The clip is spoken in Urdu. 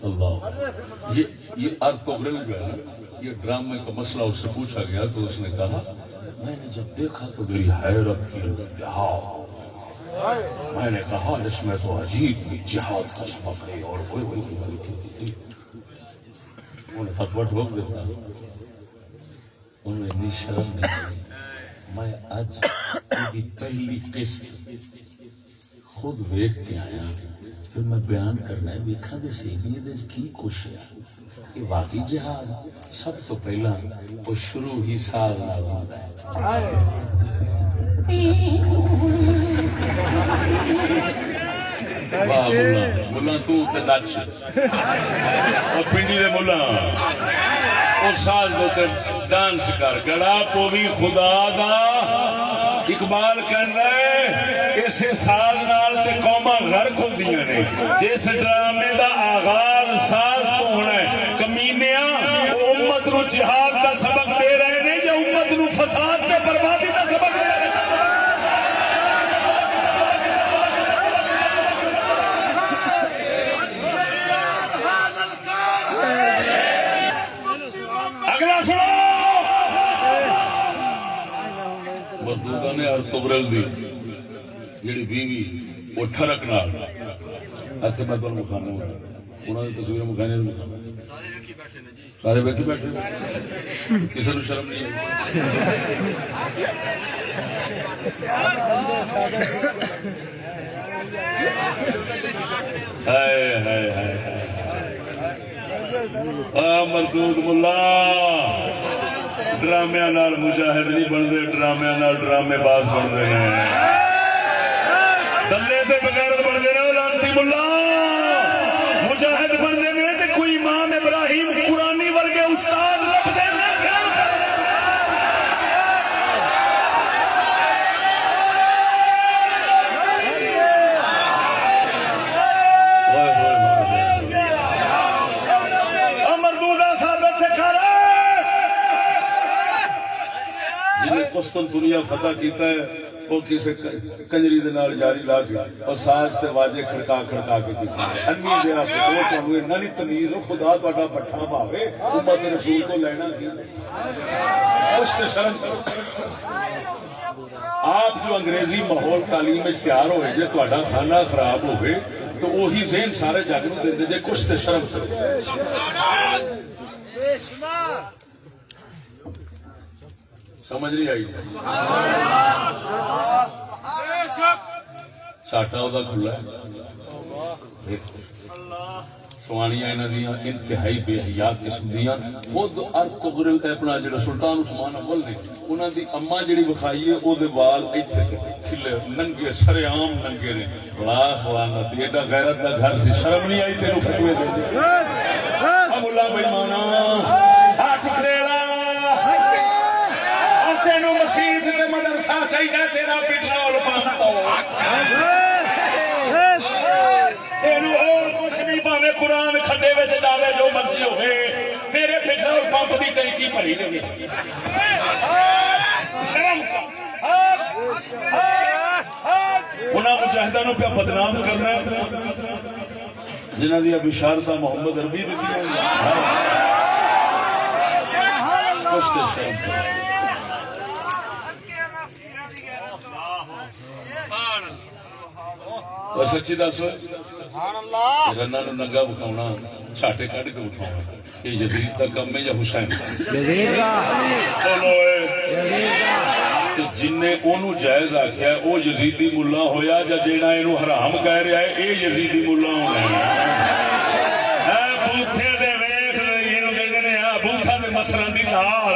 اللہ یہ ارطغرل جو ہے نا، یہ ڈرامے کا مسئلہ اس سے پوچھا گیا تو اس نے کہا میں نے جب دیکھا تو میری حیرت کی انتہا، میں نے کہا اس میں تو عجیب جہاد کا سبق ہے، اور انہوں نے فتویٰ ٹھوک دیتا، انہوں نے اتنی شرم نہیں کی۔ میں اج پہلی قسط خود ویکھ کے آیا، پھر میں بیان کرنا ہے، ویکھا دے سی کی کچھ ہے، یہ واقعی جہاد سب تو پہلا وہ شروع ہی ساز نال ہوندا ہے۔ واہ ملا ملا تو تے نچ او پنڈی دے ملا او ساز تے ڈانس کر گڑا پوی خدا دا۔ اقبال کہندا ہے اسے ساز نال تے قوماں غرق ہوندیاں نے، جس ڈرامے دا آغاز ساز تو ہونا ہے۔ کمینیاں او امت نو جہاد دا سبق دے رہے نے یا امت نو فساد تے بربادی دا سبق دے رہے نے؟ اگلا سنو، مردودہ نے ارطغرل دی جیڑی بیوی وہ ٹھرک نال اتنے میں تمہیں مکھانا ہوں، انہوں نے تصویر مکھانے سارے بیٹھے بیٹھے کسی نے شرم نہیں مردود ملا ڈرامے نال مجاہد نہیں بنتے، ڈرامے نال ڈرامے باز بنتے ہیں، دلے سے بغیر بنتے ہیں لانتی ملا مجاہد بنتے ہیں تو کوئی امام ابراہیم قرآنی ورگے استاد لبتے ہیں۔ قسطنطنیہ فتح کیتا ہے وہ کسی کنجری دے نال جاری لا کے اور ساز تے واجے کھڑکا کھڑکا کے کیتا ہے۔ امی جڑا پتو تانوں انہاں دی تمیز خدا تہاڈا پٹھا پاوے، امت رسول کو لینا کی کچھ تے شرم کرو۔ آپ جو انگریزی ماحول تعلیم میں تیار ہوئے جے تہاڈا کھانا خراب ہوئے تو وہی ذہن سارے جگ نوں دے دے، کچھ تے شرم کرو۔ سمجھ نہیں آئی؟ ساٹا وہ کھلا ہے، سوانیاں انہاں دیاں انتہائی بے حیا قسم دیاں۔ خود ارطغرل اپنا جڑا سلطان عثمان اول نے انہاں دی اما جڑی وکھائی ہے او دے وال ایتھے کھلے ننگے سرے عام ننگے نے۔ لاکھ لعنت، ایڈا غیرت دا گھر سی، شرم نہیں آئی تینوں فتوے دے دے؟ مولا بے ایمانا ہاتھ کھڑیلا تینوں مسجد تے مدرسہ چاہیے، تیرا پٹرول پمپ تینوں اور کچھ نہیں، پاوے قرآن کھڈے وچ ڈالے جو مرضی ہوئے، تیرے پٹرول پمپ دی ٹینکی بھری رہے۔ شرم انہاں مجاہداں نوں پیا بدنام کرنا ہے جنہاں دی بشارتاں محمد عربی دتیاں کچھ تے شرم سچی دس رنا نو ننگا بکھاؤنا چھاٹے کٹ کے بکھاؤنا یہ یزید کا کم ہے یا حسین جن نے انہوں جائز آخیا وہ یزیدی ملا ہویا یا جیڑا انہوں حرام کہہ رہا ہے یہ یزیدی ملا ہونا ہے۔ بوتھے دے ویخ انہوں کہتے ہیں بوتھا دے مسرا دی نال